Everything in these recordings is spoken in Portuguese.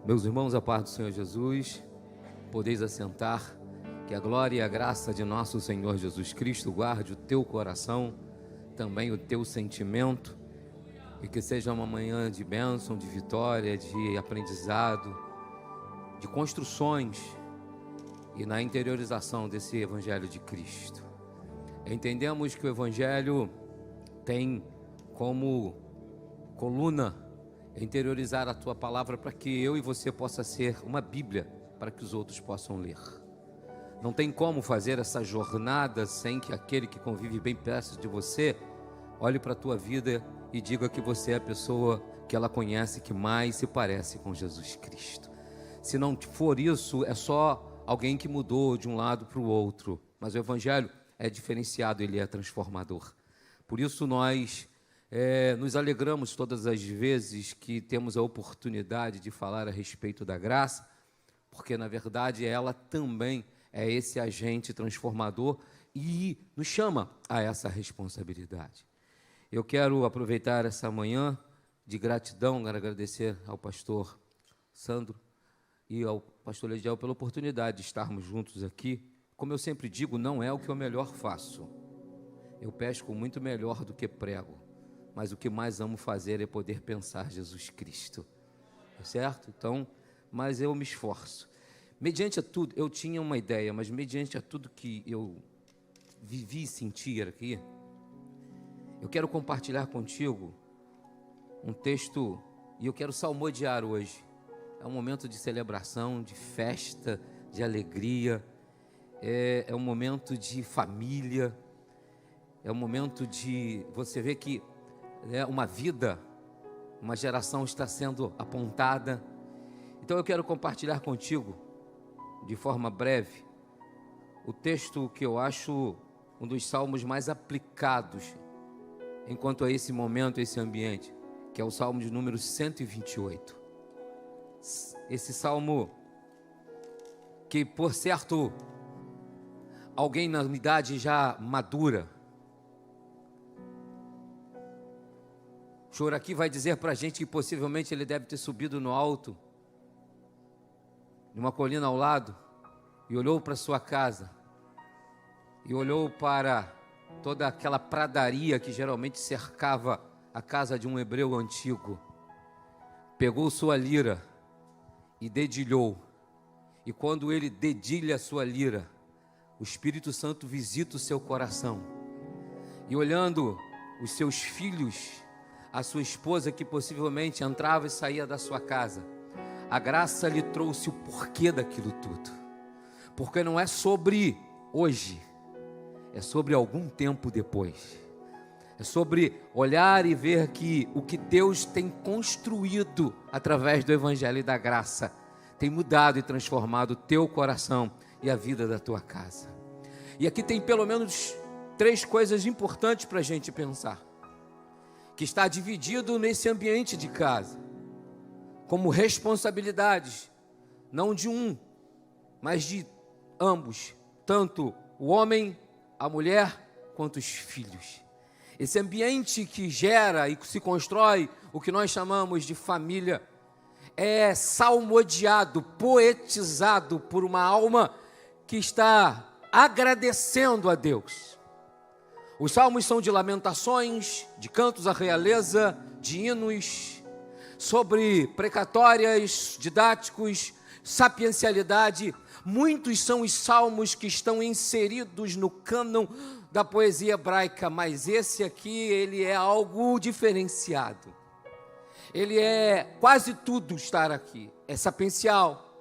Meus irmãos, a paz do Senhor Jesus, podeis assentar, que a glória e a graça de nosso Senhor Jesus Cristo guarde o teu coração, também o teu sentimento, e que seja uma manhã de bênção, de vitória, de aprendizado, de construções e na interiorização desse Evangelho de Cristo. Entendemos que o Evangelho tem como coluna interiorizar a tua palavra para que eu e você possa ser uma Bíblia para que os outros possam ler. Não tem como fazer essa jornada sem que aquele que convive bem perto de você olhe para a tua vida e diga que você é a pessoa que ela conhece que mais se parece com Jesus Cristo. Se não for isso, é só alguém que mudou de um lado para o outro, mas o Evangelho é diferenciado, ele é transformador. Por isso nós nos alegramos todas as vezes que temos a oportunidade de falar a respeito da graça, porque na verdade ela também é esse agente transformador e nos chama a essa responsabilidade. Eu quero aproveitar essa manhã de gratidão, agradecer ao pastor Sandro e ao pastor Lediel pela oportunidade de estarmos juntos aqui. Como eu sempre digo, não é o que eu melhor faço. Eu pesco muito melhor do que prego, mas o que mais amo fazer é poder pensar Jesus Cristo, certo? Então, mas eu me esforço. Mediante a tudo, eu tinha uma ideia, mas mediante a tudo que eu vivi e senti aqui, eu quero compartilhar contigo um texto, e eu quero salmodiar hoje. É um momento de celebração, de festa, de alegria, é um momento de família, é um momento de você ver que uma vida, uma geração está sendo apontada. Então eu quero compartilhar contigo, de forma breve, o texto que eu acho um dos salmos mais aplicados enquanto a esse momento, esse ambiente, que é o salmo de número 128. Esse salmo que, por certo, alguém na idade já madura, o senhor aqui vai dizer para a gente que possivelmente ele deve ter subido no alto, numa colina ao lado, e olhou para sua casa, e olhou para toda aquela pradaria que geralmente cercava a casa de um hebreu antigo, pegou sua lira e dedilhou, e quando ele dedilha a sua lira, o Espírito Santo visita o seu coração, e olhando os seus filhos, a sua esposa que possivelmente entrava e saía da sua casa, a graça lhe trouxe o porquê daquilo tudo, porque não é sobre hoje, é sobre algum tempo depois, é sobre olhar e ver que o que Deus tem construído através do Evangelho e da graça, tem mudado e transformado o teu coração e a vida da tua casa. E aqui tem pelo menos 3 coisas importantes para a gente pensar, que está dividido nesse ambiente de casa, como responsabilidades, não de um, mas de ambos, tanto o homem, a mulher, quanto os filhos. Esse ambiente que gera e se constrói o que nós chamamos de família, é salmodiado, poetizado por uma alma que está agradecendo a Deus. Os salmos são de lamentações, de cantos à realeza, de hinos, sobre precatórias, didáticos, sapiencialidade. Muitos são os salmos que estão inseridos no cânon da poesia hebraica, mas esse aqui, ele é algo diferenciado. Ele é quase tudo estar aqui. É sapiencial,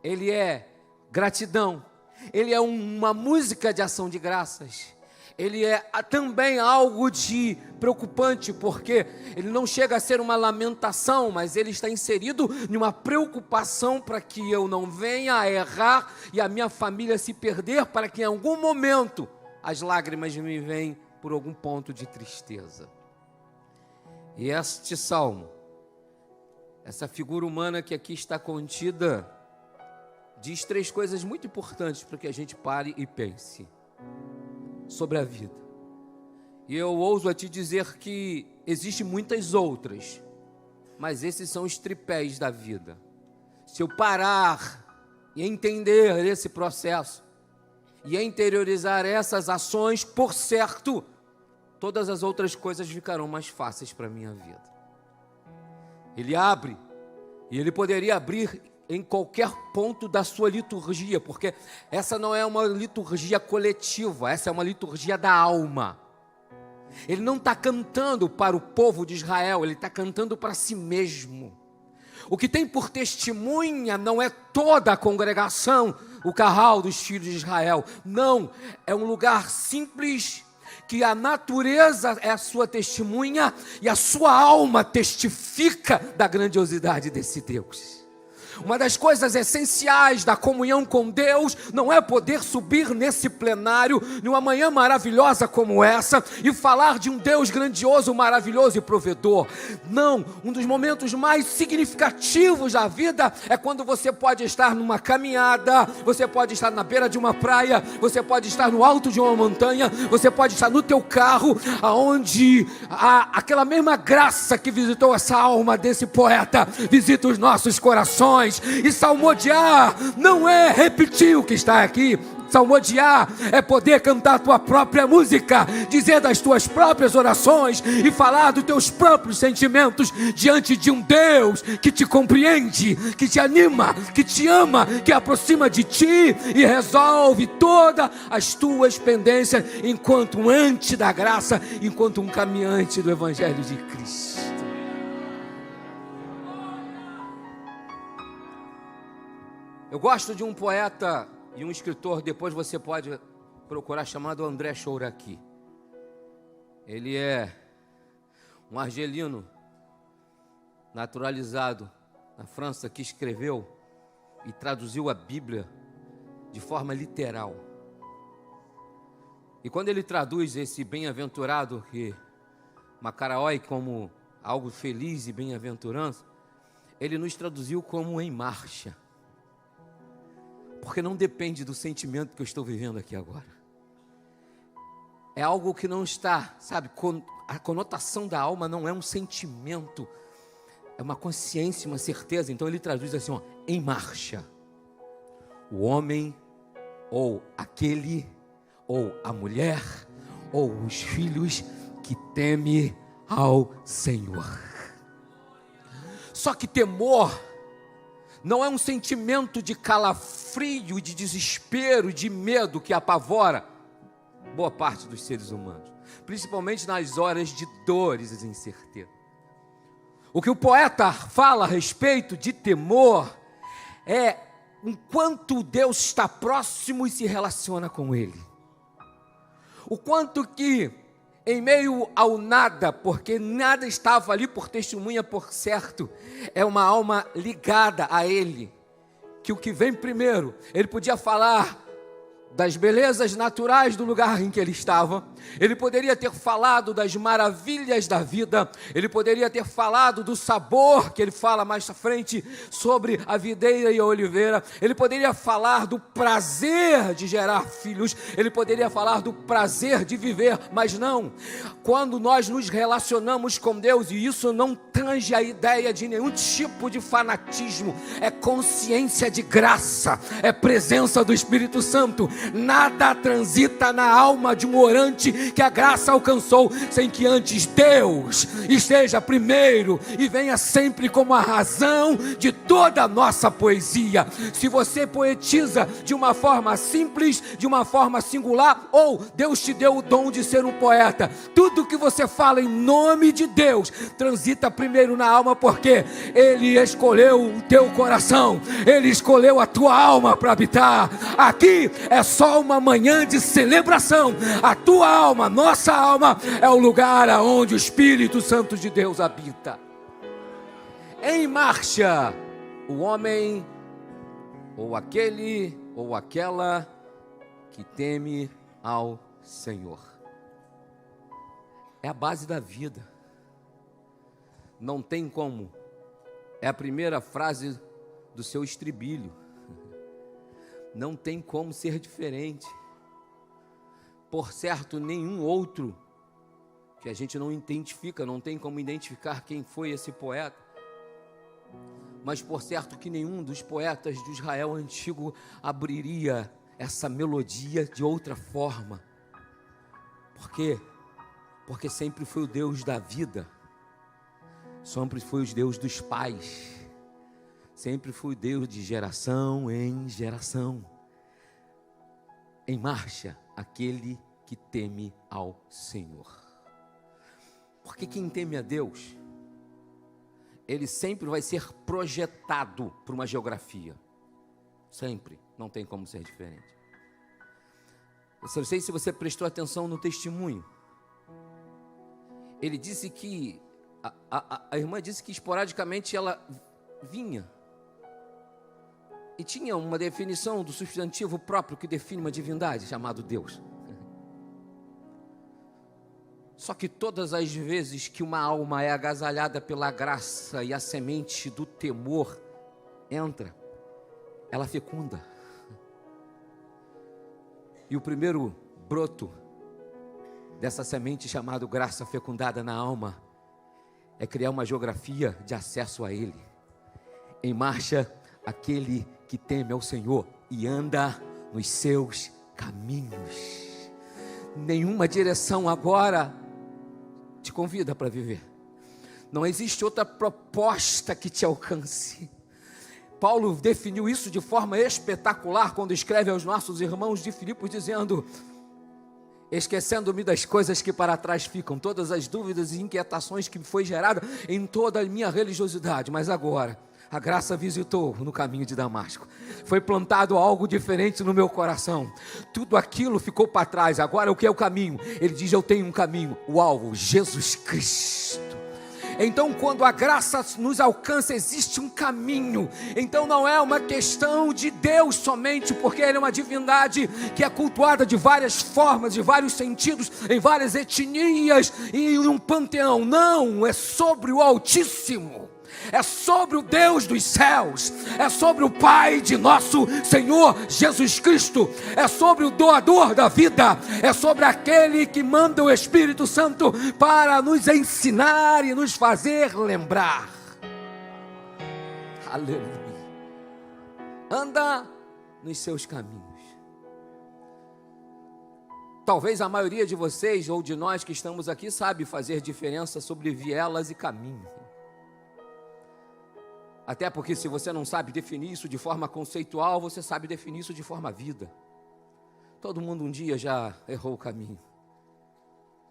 ele é gratidão, ele é uma música de ação de graças. Ele é também algo de preocupante, porque ele não chega a ser uma lamentação, mas ele está inserido em uma preocupação para que eu não venha a errar e a minha família se perder, para que em algum momento as lágrimas me venham por algum ponto de tristeza. E este salmo, essa figura humana que aqui está contida, diz 3 coisas muito importantes para que a gente pare e pense sobre a vida. E eu ouso a te dizer que existem muitas outras, mas esses são os tripés da vida. se eu parar e entender esse processo e interiorizar essas ações, por certo, todas as outras coisas ficarão mais fáceis para a minha vida. Ele abre, e ele poderia abrir em qualquer ponto da sua liturgia, porque essa não é uma liturgia coletiva, essa é uma liturgia da alma. Ele não está cantando para o povo de Israel, ele está cantando para si mesmo. O que tem por testemunha não é toda a congregação, o carral dos filhos de Israel. Não, é um lugar simples, que a natureza é a sua testemunha e a sua alma testifica da grandiosidade desse Deus. Uma das coisas essenciais da comunhão com Deus não é poder subir nesse plenário numa manhã maravilhosa como essa e falar de um Deus grandioso, maravilhoso e provedor. Não, um dos momentos mais significativos da vida é quando você pode estar numa caminhada, você pode estar na beira de uma praia, você pode estar no alto de uma montanha, você pode estar no teu carro, aonde aquela mesma graça que visitou essa alma desse poeta visita os nossos corações. E salmodiar não é repetir o que está aqui. Salmodiar é poder cantar a tua própria música, dizer das tuas próprias orações e falar dos teus próprios sentimentos diante de um Deus que te compreende, que te anima, que te ama, que aproxima de ti e resolve todas as tuas pendências enquanto um ante da graça, enquanto um caminhante do Evangelho de Cristo. Eu gosto de um poeta e um escritor, depois você pode procurar, chamado André Chouraqui. Ele é um argelino naturalizado na França, que escreveu e traduziu a Bíblia de forma literal. E quando ele traduz esse bem-aventurado, que Macaraoi, como algo feliz e bem-aventurança, ele nos traduziu como em marcha. Porque não depende do sentimento que eu estou vivendo aqui agora. É algo que não está, sabe, a conotação da alma não é um sentimento, é uma consciência, uma certeza. Então ele traduz assim, ó, em marcha. O homem, ou aquele, ou a mulher, ou os filhos que teme ao Senhor. Só que temor não é um sentimento de calafrio, de desespero, de medo que apavora boa parte dos seres humanos, principalmente nas horas de dores e incerteza. O que o poeta fala a respeito de temor é o quanto Deus está próximo e se relaciona com ele. O quanto que em meio ao nada, porque nada estava ali por testemunha, por certo, é uma alma ligada a Ele, que o que vem primeiro, ele podia falar das belezas naturais do lugar em que ele estava, ele poderia ter falado das maravilhas da vida, ele poderia ter falado do sabor que ele fala mais à frente sobre a videira e a oliveira, ele poderia falar do prazer de gerar filhos, ele poderia falar do prazer de viver, mas não. Quando nós nos relacionamos com Deus, e isso não tange a ideia de nenhum tipo de fanatismo, é consciência de graça, é presença do Espírito Santo. Nada transita na alma de um orante que a graça alcançou sem que antes Deus esteja primeiro e venha sempre como a razão de toda a nossa poesia. Se você poetiza de uma forma simples, de uma forma singular, ou Deus te deu o dom de ser um poeta, tudo que você fala em nome de Deus transita primeiro na alma, porque Ele escolheu o teu coração, Ele escolheu a tua alma para habitar. Aqui é só uma manhã de celebração. A tua alma, nossa alma, é o lugar onde o Espírito Santo de Deus habita. Em marcha, o homem, ou aquele, ou aquela que teme ao Senhor. É a base da vida. Não tem como. É a primeira frase do seu estribilho. Não tem como ser diferente. Por certo, nenhum outro que a gente não identifica, não tem como identificar quem foi esse poeta. mas por certo que nenhum dos poetas de Israel antigo abriria essa melodia de outra forma. Por quê? Porque sempre foi o Deus da vida, sempre foi o Deus dos pais, sempre foi o Deus de geração em geração. Em marcha, aquele que teme ao Senhor. Porque quem teme a Deus, ele sempre vai ser projetado por uma geografia. Sempre, não tem como ser diferente. Eu não sei se você prestou atenção no testemunho. Ele disse que, a irmã disse que esporadicamente ela vinha. E tinha uma definição do substantivo próprio que define uma divindade, chamado Deus. Só que todas as vezes que uma alma é agasalhada pela graça e a semente do temor entra, ela fecunda. E o primeiro broto dessa semente chamada graça fecundada na alma é criar uma geografia de acesso a Ele. Em marcha, aquele que teme ao Senhor e anda nos seus caminhos. Nenhuma direção agora te convida para viver. Não existe outra proposta que te alcance. Paulo definiu isso de forma espetacular quando escreve aos nossos irmãos de Filipos dizendo: esquecendo-me das coisas que para trás ficam, todas as dúvidas e inquietações que me foi gerada em toda a minha religiosidade, mas agora a graça visitou no caminho de Damasco. Foi plantado algo diferente no meu coração. Tudo aquilo ficou para trás. Agora o que é o caminho? Ele diz: eu tenho um caminho, o alvo, Jesus Cristo. Então, quando a graça nos alcança, existe um caminho. Então não é uma questão de Deus somente, porque Ele é uma divindade que é cultuada de várias formas, de vários sentidos, em várias etnias e em um panteão. Não, é sobre o Altíssimo. É sobre o Deus dos céus, é sobre o Pai de nosso Senhor Jesus Cristo, é sobre o doador da vida, é sobre aquele que manda o Espírito Santo para nos ensinar e nos fazer lembrar. Aleluia. Anda nos seus caminhos. Talvez a maioria de vocês ou de nós que estamos aqui sabe fazer diferença sobre vielas e caminho. Até porque se você não sabe definir isso de forma conceitual, você sabe definir isso de forma vida. Todo mundo um dia já errou o caminho.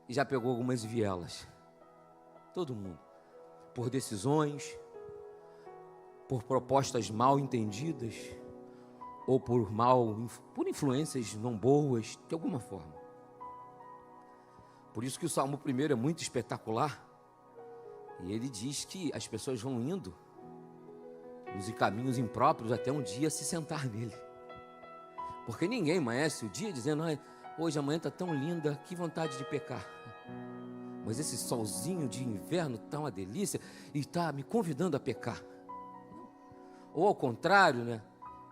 E já pegou algumas vielas. Todo mundo. Por decisões, por propostas mal entendidas, ou por influências não boas, de alguma forma. Por isso que o Salmo 1 é muito espetacular. E ele diz que as pessoas vão indo nos caminhos impróprios até um dia se sentar nele. Porque ninguém amanhece o dia dizendo: hoje amanhã está tão linda, que vontade de pecar. Mas esse solzinho de inverno está uma delícia e está me convidando a pecar. Ou ao contrário, né?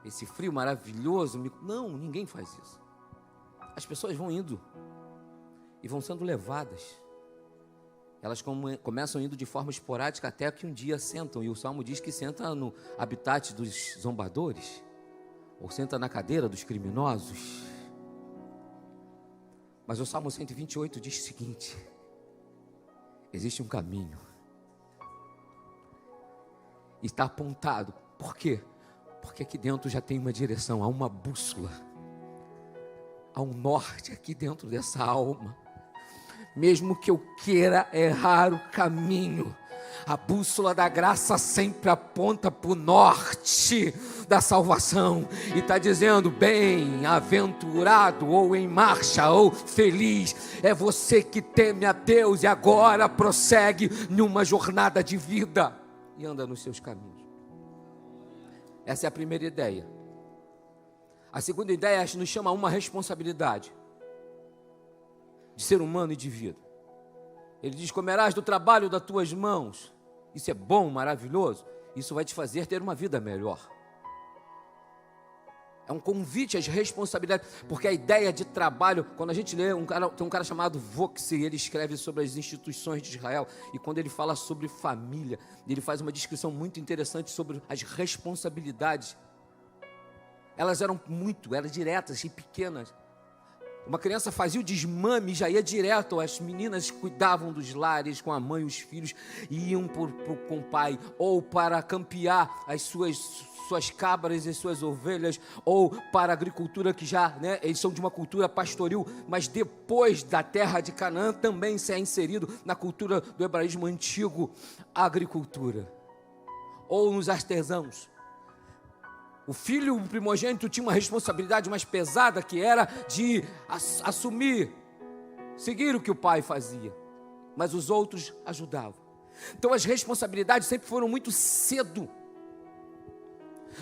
Esse frio maravilhoso. Não, ninguém faz isso. As pessoas vão indo e vão sendo levadas. Elas começam indo de forma esporádica até que um dia sentam. E o Salmo diz que senta no habitat dos zombadores. Ou senta na cadeira dos criminosos. Mas o Salmo 128 diz o seguinte: existe um caminho. Está apontado. Por quê? Porque aqui dentro já tem uma direção. Há uma bússola. Há um norte aqui dentro dessa alma. Mesmo que eu queira errar o caminho, a bússola da graça sempre aponta para o norte da salvação. E está dizendo: bem-aventurado, ou em marcha, ou feliz. É você que teme a Deus e agora prossegue numa jornada de vida e anda nos seus caminhos. Essa é a primeira ideia. A segunda ideia nos chama a uma responsabilidade de ser humano e de vida. Ele diz: comerás do trabalho das tuas mãos. Isso é bom, maravilhoso. Isso vai te fazer ter uma vida melhor. É um convite às responsabilidades, porque a ideia de trabalho, quando a gente lê, tem um cara chamado Vox, ele escreve sobre as instituições de Israel, e quando ele fala sobre família, ele faz uma descrição muito interessante sobre as responsabilidades. Elas eram diretas e pequenas. Uma criança fazia o desmame e já ia direto. As meninas cuidavam dos lares com a mãe e os filhos, e iam com o pai, ou para campear as suas cabras e suas ovelhas, ou para a agricultura, que já, eles são de uma cultura pastoril, mas depois da terra de Canaã também se é inserido na cultura do hebraísmo antigo, a agricultura, ou nos artesãos. O filho primogênito tinha uma responsabilidade mais pesada, que era de assumir, seguir o que o pai fazia, mas os outros ajudavam. Então as responsabilidades sempre foram muito cedo.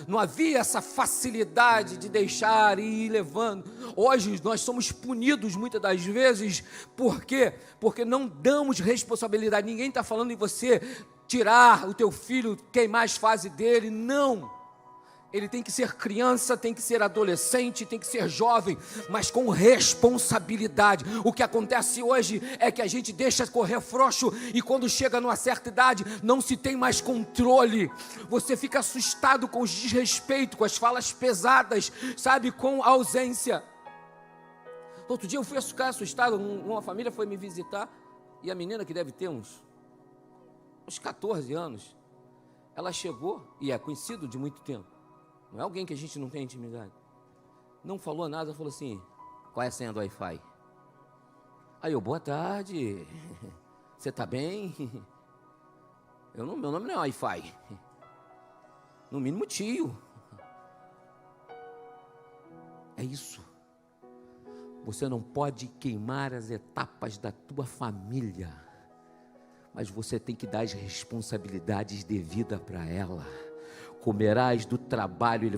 Não havia essa facilidade de deixar e ir levando. Hoje nós somos punidos muitas das vezes. Por quê? Porque não damos responsabilidade. Ninguém está falando em você tirar o teu filho, queimar as fases dele. Não. Ele tem que ser criança, tem que ser adolescente, tem que ser jovem, mas com responsabilidade. O que acontece hoje é que a gente deixa correr frouxo, e quando chega numa certa idade, não se tem mais controle. Você fica assustado com os desrespeitos, com as falas pesadas, sabe, com a ausência. Outro dia eu fui ficar assustado, uma família foi me visitar, e a menina, que deve ter uns 14 anos, ela chegou, e é conhecido de muito tempo. Não é alguém que a gente não tem intimidade. Não falou nada, falou assim: qual é a senha do Wi-Fi? Aí eu: boa tarde, você está bem? Meu nome não é Wi-Fi. No mínimo tio. É isso. Você não pode queimar as etapas da tua família, mas você tem que dar as responsabilidades devidas para ela. Comerás do trabalho,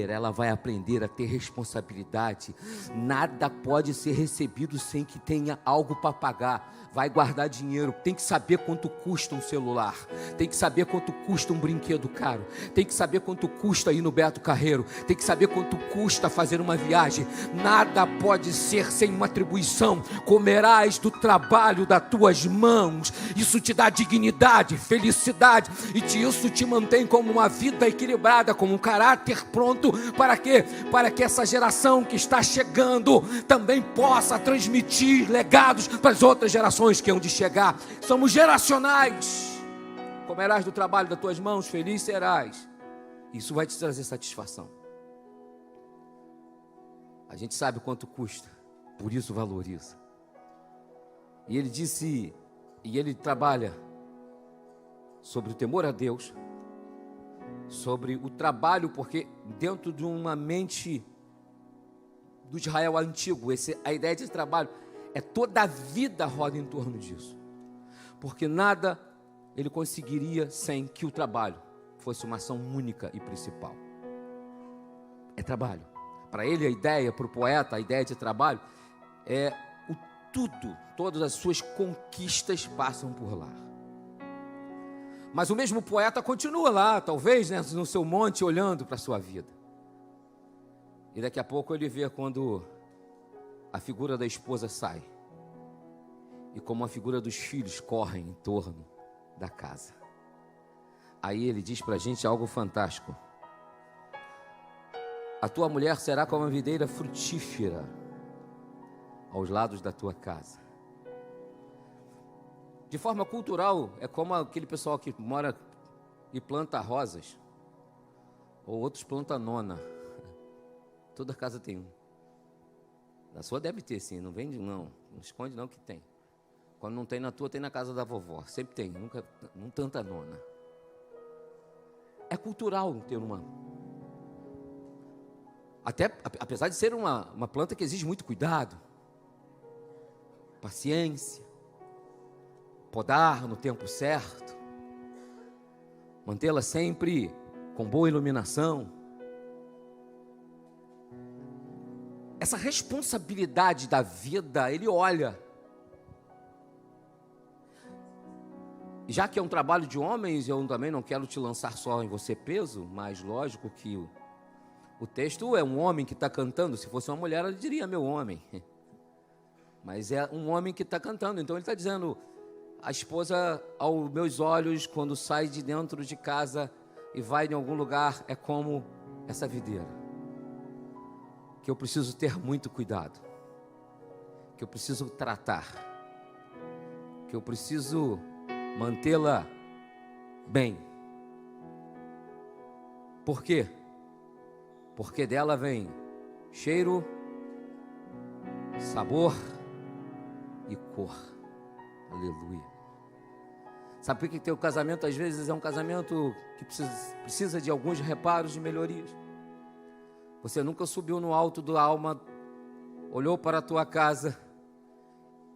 ela vai aprender a ter responsabilidade. Nada pode ser recebido sem que tenha algo para pagar. Vai guardar dinheiro, tem que saber quanto custa um celular, tem que saber quanto custa um brinquedo caro, tem que saber quanto custa ir no Beto Carreiro, tem que saber quanto custa fazer uma viagem. Nada pode ser sem uma atribuição. Comerás do trabalho das tuas mãos. Isso te dá dignidade, felicidade, e isso te mantém como uma vida equilibrada, como um caráter pronto. Para quê? Para que essa geração que está chegando também possa transmitir legados para as outras gerações que hão de chegar. Somos geracionais. Comerás do trabalho das tuas mãos, feliz serás. Isso vai te trazer satisfação. A gente sabe quanto custa, por isso valoriza. E ele disse, e ele trabalha sobre o temor a Deus, sobre o trabalho, porque dentro de uma mente do Israel antigo, a ideia de trabalho é toda a vida roda em torno disso, porque nada ele conseguiria sem que o trabalho fosse uma ação única e principal. É trabalho. Para ele, a ideia, para o poeta, a ideia de trabalho é o tudo, todas as suas conquistas passam por lá. Mas o mesmo poeta continua lá, talvez, no seu monte, olhando para a sua vida. E daqui a pouco ele vê quando a figura da esposa sai, e como a figura dos filhos correm em torno da casa. Aí ele diz para a gente algo fantástico: a tua mulher será como uma videira frutífera aos lados da tua casa. De forma cultural, é como aquele pessoal que mora e planta rosas, ou outros plantam nona. Toda casa tem um. Na sua deve ter, sim, não vende não esconde não que tem. Quando não tem na tua, tem na casa da vovó, sempre tem, nunca, não tanta nona. É cultural ter uma. Até, apesar de ser uma planta que exige muito cuidado, paciência, podar no tempo certo, mantê-la sempre com boa iluminação. Essa responsabilidade da vida, ele olha. Já que é um trabalho de homens, eu também não quero te lançar só em você peso, mas lógico que O texto é um homem que está cantando. Se fosse uma mulher, ela diria meu homem. Mas é um homem que está cantando. Então ele está dizendo: a esposa, aos meus olhos, quando sai de dentro de casa e vai em algum lugar, é como essa videira, que eu preciso ter muito cuidado, que eu preciso tratar, que eu preciso mantê-la bem. Por quê? Porque dela vem cheiro, sabor e cor. Aleluia. Sabe por que teu casamento às vezes é um casamento que precisa de alguns reparos, de melhorias? Você nunca subiu no alto da alma, olhou para a tua casa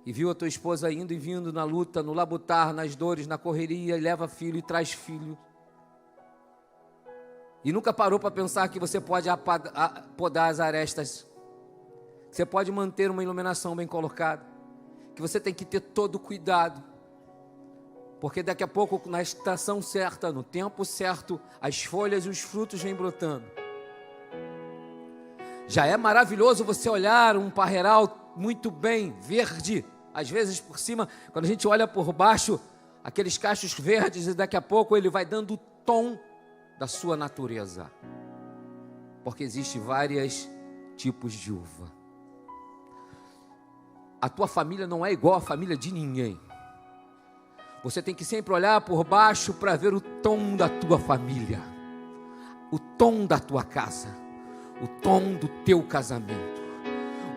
e viu a tua esposa indo e vindo na luta, no labutar, nas dores, na correria, e leva filho e traz filho. E nunca parou para pensar que você pode podar as arestas, que você pode manter uma iluminação bem colocada, que você tem que ter todo cuidado, porque daqui a pouco, na estação certa, no tempo certo, as folhas e os frutos vêm brotando. Já é maravilhoso você olhar um parreiral muito bem verde, às vezes por cima, quando a gente olha por baixo, aqueles cachos verdes, e daqui a pouco ele vai dando o tom da sua natureza, porque existem vários tipos de uva. A tua família não é igual à família de ninguém. Você tem que sempre olhar por baixo para ver o tom da tua família, o tom da tua casa, o tom do teu casamento.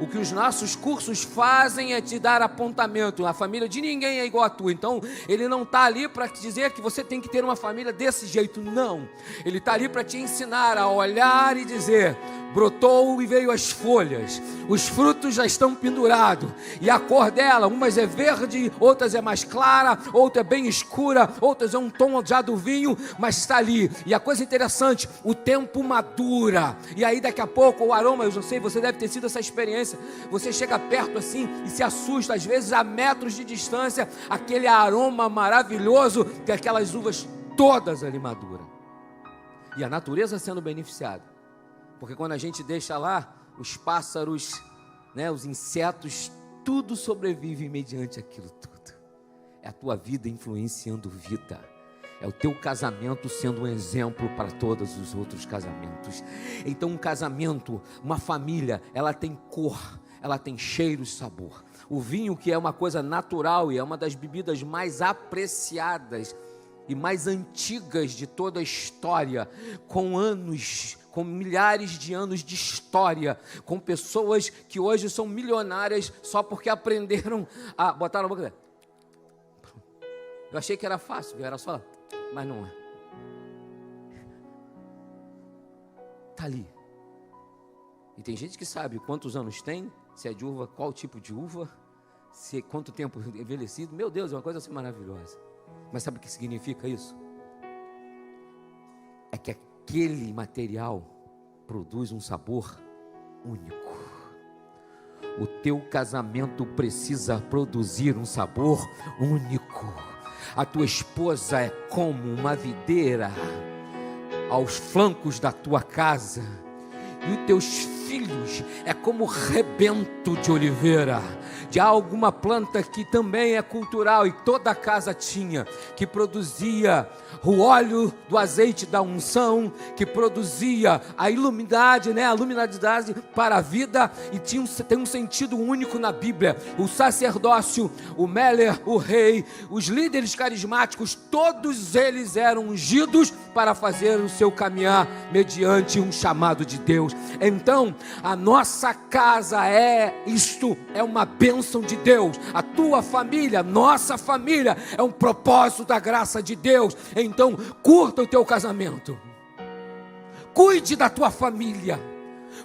O que os nossos cursos fazem é te dar apontamento. A família de ninguém é igual a tua. Então, ele não está ali para te dizer que você tem que ter uma família desse jeito. Não. Ele está ali para te ensinar a olhar e dizer: brotou e veio as folhas, os frutos já estão pendurados, e a cor dela, umas é verde, outras é mais clara, outra é bem escura, outras é um tom já do vinho, mas está ali. E a coisa interessante, o tempo madura, e aí daqui a pouco o aroma, eu não sei, você deve ter sido essa experiência, você chega perto assim e se assusta, às vezes a metros de distância, aquele aroma maravilhoso, que aquelas uvas todas ali maduras, e a natureza sendo beneficiada. Porque quando a gente deixa lá, os pássaros, os insetos, tudo sobrevive mediante aquilo tudo. É a tua vida influenciando vida. É o teu casamento sendo um exemplo para todos os outros casamentos. Então um casamento, uma família, ela tem cor, ela tem cheiro e sabor. O vinho, que é uma coisa natural e é uma das bebidas mais apreciadas e mais antigas de toda a história, com milhares de anos de história, com pessoas que hoje são milionárias só porque aprenderam a botar na boca. Eu achei que era fácil, era só, mas não é. Está ali. E tem gente que sabe quantos anos tem, se é de uva, qual tipo de uva, quanto tempo envelhecido. Meu Deus, é uma coisa assim maravilhosa. Mas sabe o que significa isso? É que aquele material produz um sabor único. O teu casamento precisa produzir um sabor único. A tua esposa é como uma videira aos flancos da tua casa, e os teus filhos é como rebento de oliveira, de alguma planta que também é cultural, e toda a casa tinha, que produzia o óleo do azeite da unção, que produzia a iluminidade, a luminidade para a vida, e tem um sentido único na Bíblia. O sacerdócio, o Meller, o rei, os líderes carismáticos, todos eles eram ungidos para fazer o seu caminhar mediante um chamado de Deus. Então, a nossa casa é isto, é uma bênção de Deus. A tua família, nossa família, é um propósito da graça de Deus. Então, curta o teu casamento, cuide da tua família,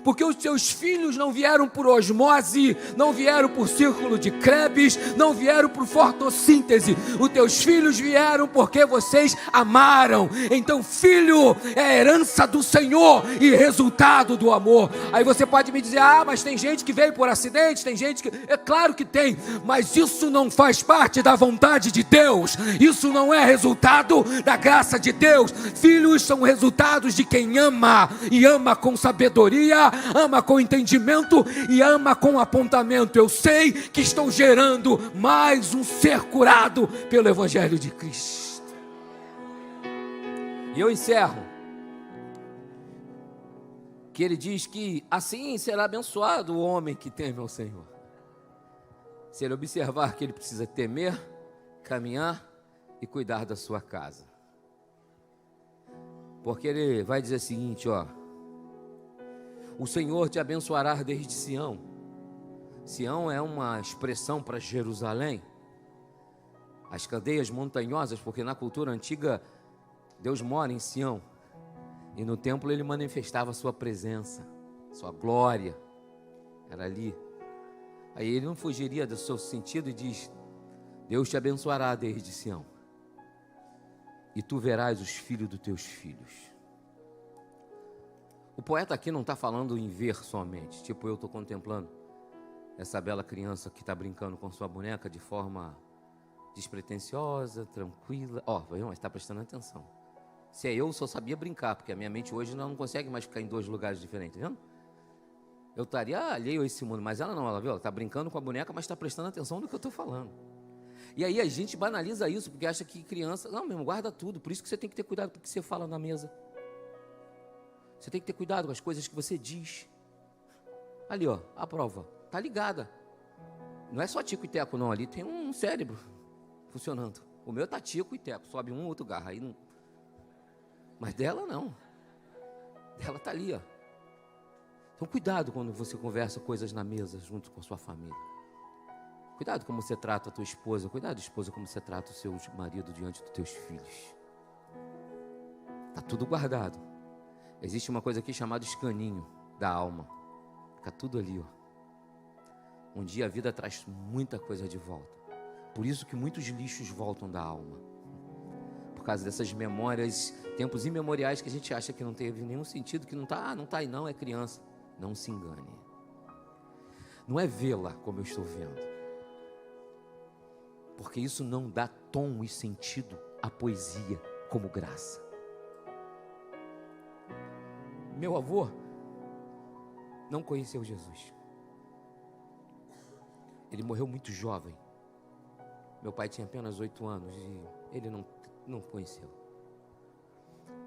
Porque os teus filhos não vieram por osmose, não vieram por círculo de Krebs, não vieram por fotossíntese. Os teus filhos vieram porque vocês amaram. Então filho é herança do Senhor e resultado do amor. Aí você pode me dizer, mas tem gente que veio por acidente, tem gente que... É claro que tem, mas isso não faz parte da vontade de Deus. Isso não é resultado da graça de Deus. Filhos são resultados de quem ama, e ama com sabedoria, ama com entendimento e ama com apontamento. Eu sei que estou gerando mais um ser curado pelo Evangelho de Cristo. E eu encerro que ele diz que assim será abençoado o homem que teme ao Senhor. Se ele observar que ele precisa temer, caminhar e cuidar da sua casa. Porque ele vai dizer o seguinte, o Senhor te abençoará desde Sião. Sião é uma expressão para Jerusalém. As cadeias montanhosas, porque na cultura antiga, Deus mora em Sião. E no templo ele manifestava a sua presença, sua glória. Era ali. Aí ele não fugiria do seu sentido e diz, Deus te abençoará desde Sião. E tu verás os filhos dos teus filhos. O poeta aqui não está falando em ver somente. Tipo, eu estou contemplando essa bela criança que está brincando com sua boneca de forma despretensiosa, tranquila. Mas está prestando atenção. Se é eu só sabia brincar, porque a minha mente hoje não consegue mais ficar em dois lugares diferentes, tá vendo? Eu estaria alheio a esse mundo, mas ela não, ela viu? Ela está brincando com a boneca, mas está prestando atenção no que eu estou falando. E aí a gente banaliza isso, porque acha que criança... Não, mesmo, guarda tudo. Por isso que você tem que ter cuidado com o que você fala na mesa. Você tem que ter cuidado com as coisas que você diz. Ali, a prova. Está ligada. Não é só tico e teco, não. Ali tem um cérebro funcionando. O meu está tico e teco. Sobe um, outro garra. Aí não... Mas dela, não. Dela está ali, Então, cuidado quando você conversa coisas na mesa, junto com a sua família. Cuidado como você trata a tua esposa. Cuidado, esposa, como você trata o seu marido diante dos teus filhos. Está tudo guardado. Existe uma coisa aqui chamada escaninho da alma. Fica tudo ali, Um dia a vida traz muita coisa de volta. Por isso que muitos lixos voltam da alma. Por causa dessas memórias, tempos imemoriais que a gente acha que não teve nenhum sentido, que não está aí não, é criança. Não se engane. Não é vê-la como eu estou vendo. Porque isso não dá tom e sentido à poesia como graça. Meu avô não conheceu Jesus. Ele morreu muito jovem. Meu pai tinha apenas 8 anos e ele não conheceu.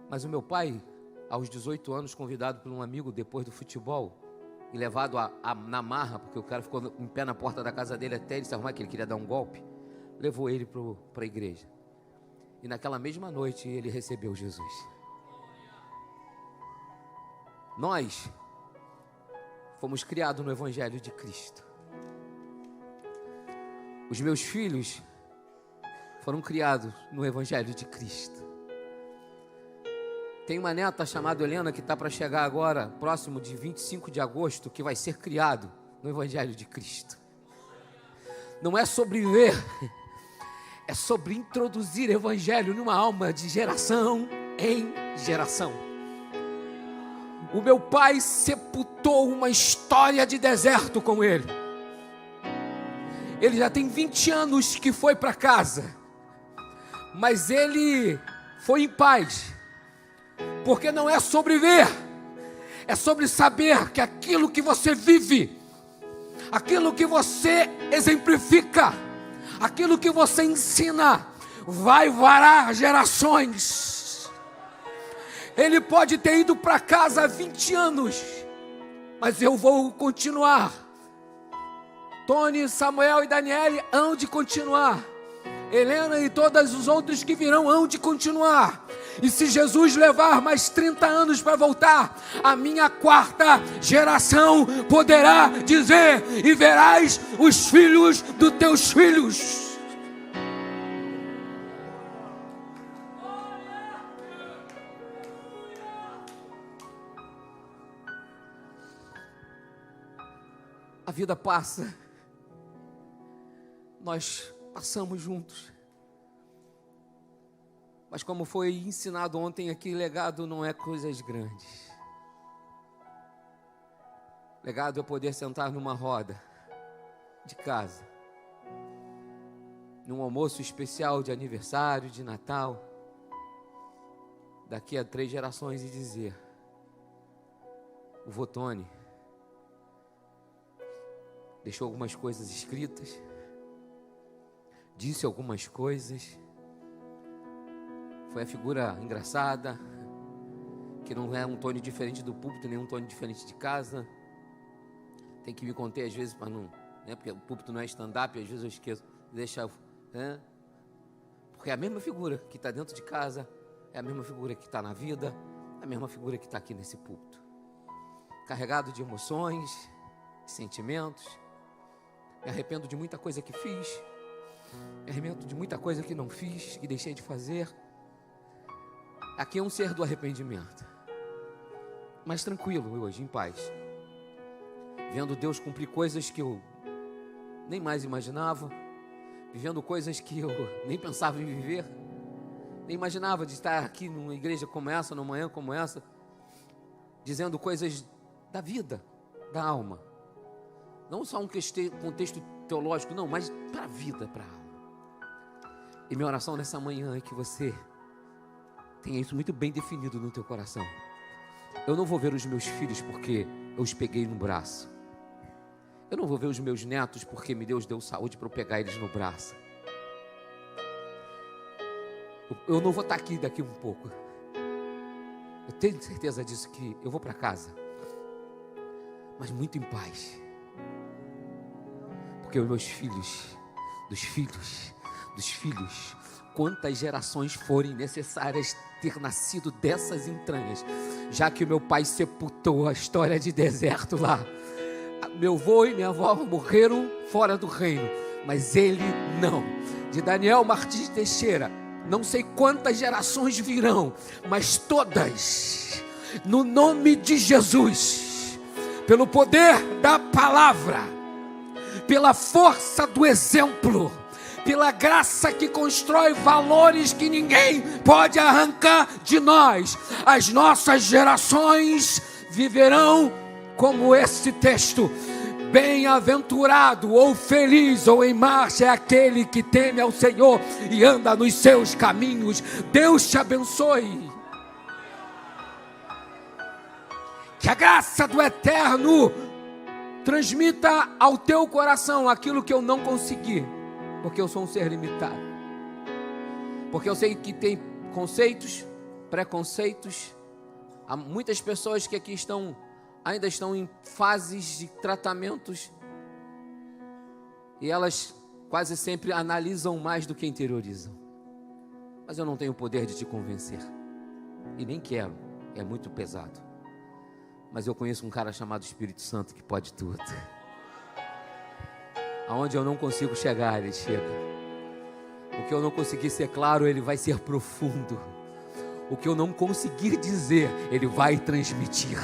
Mas o meu pai, aos 18 anos, convidado por um amigo depois do futebol e levado na marra, porque o cara ficou em pé na porta da casa dele até ele se arrumar, que ele queria dar um golpe, levou ele para a igreja. E naquela mesma noite ele recebeu Jesus. Nós fomos criados no Evangelho de Cristo. Os meus filhos foram criados no Evangelho de Cristo. Tem uma neta chamada Helena que está para chegar agora, próximo de 25 de agosto, que vai ser criado no Evangelho de Cristo. Não é sobre ver, é sobre introduzir Evangelho numa alma de geração em geração. O meu pai sepultou uma história de deserto com ele. Ele já tem 20 anos que foi para casa, mas ele foi em paz, porque não é sobre ver, é sobre saber que aquilo que você vive, aquilo que você exemplifica, aquilo que você ensina, vai varar gerações. Ele pode ter ido para casa há 20 anos, mas eu vou continuar. Tony, Samuel e Daniele hão de continuar. Helena e todos os outros que virão hão de continuar. E se Jesus levar mais 30 anos para voltar, a minha 4ª geração poderá dizer: e verás os filhos dos teus filhos. A vida passa, nós passamos juntos, mas como foi ensinado ontem aqui, legado não é coisas grandes. Legado é poder sentar numa roda de casa, num almoço especial de aniversário, de Natal, daqui a 3 gerações, e dizer: o vô Tony deixou algumas coisas escritas, disse algumas coisas, foi a figura engraçada, que não é um Tony diferente do púlpito, nem um Tony diferente de casa. Tem que me conter às vezes para não, né, porque o púlpito não é stand-up, às vezes eu esqueço, deixa, né, porque é a mesma figura que está dentro de casa, é a mesma figura que está na vida, é a mesma figura que está aqui nesse púlpito, carregado de emoções, de sentimentos. Me arrependo de muita coisa que fiz, me arrependo de muita coisa que não fiz, que deixei de fazer. Aqui é um ser do arrependimento, mas tranquilo hoje, em paz, vendo Deus cumprir coisas que eu nem mais imaginava, vivendo coisas que eu nem pensava em viver, nem imaginava de estar aqui numa igreja como essa, numa manhã como essa, dizendo coisas da vida, da alma. Não só um contexto teológico, não, mas para a vida, para a alma. E minha oração nessa manhã é que você tenha isso muito bem definido no teu coração. Eu não vou ver os meus filhos porque eu os peguei no braço. Eu não vou ver os meus netos porque Deus deu saúde para eu pegar eles no braço. Eu não vou estar aqui daqui um pouco. Eu tenho certeza disso, que eu vou para casa, mas muito em paz. Porque os meus filhos, dos filhos, quantas gerações forem necessárias ter nascido dessas entranhas, já que o meu pai sepultou a história de deserto lá. Meu avô e minha avó morreram fora do reino, mas ele não. De Daniel Martins Teixeira, não sei quantas gerações virão, mas todas, no nome de Jesus, pelo poder da palavra, pela força do exemplo, pela graça que constrói valores que ninguém pode arrancar de nós, as nossas gerações viverão como esse texto: bem-aventurado ou feliz ou em marcha é aquele que teme ao Senhor e anda nos seus caminhos. Deus te abençoe. Que a graça do Eterno transmita ao teu coração aquilo que eu não consegui, porque eu sou um ser limitado, porque eu sei que tem conceitos, preconceitos. Há muitas pessoas que aqui ainda estão em fases de tratamentos, e elas quase sempre analisam mais do que interiorizam. Mas eu não tenho o poder de te convencer, e nem quero, é muito pesado. Mas eu conheço um cara chamado Espírito Santo que pode tudo. Aonde eu não consigo chegar, ele chega. O que eu não conseguir ser claro, ele vai ser profundo. O que eu não conseguir dizer, ele vai transmitir.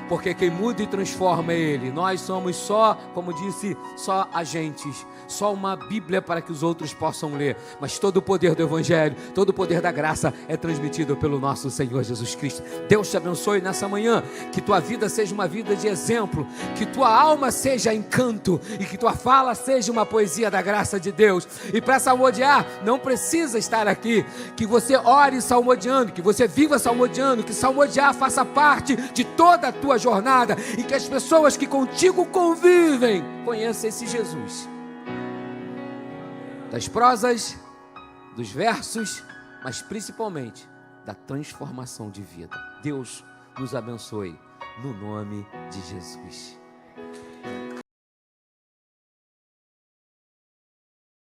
Porque quem muda e transforma é Ele. Nós somos só, como disse, só agentes, só uma Bíblia para que os outros possam ler. Mas todo o poder do Evangelho, todo o poder da graça é transmitido pelo nosso Senhor Jesus Cristo. Deus te abençoe nessa manhã, que tua vida seja uma vida de exemplo, que tua alma seja encanto e que tua fala seja uma poesia da graça de Deus. E para salmodiar, não precisa estar aqui, que você ore salmodiando, que você viva salmodiando, que salmodiar faça parte de toda a tua jornada, e que as pessoas que contigo convivem conheçam esse Jesus, das prosas, dos versos, mas principalmente da transformação de vida. Deus nos abençoe no nome de Jesus.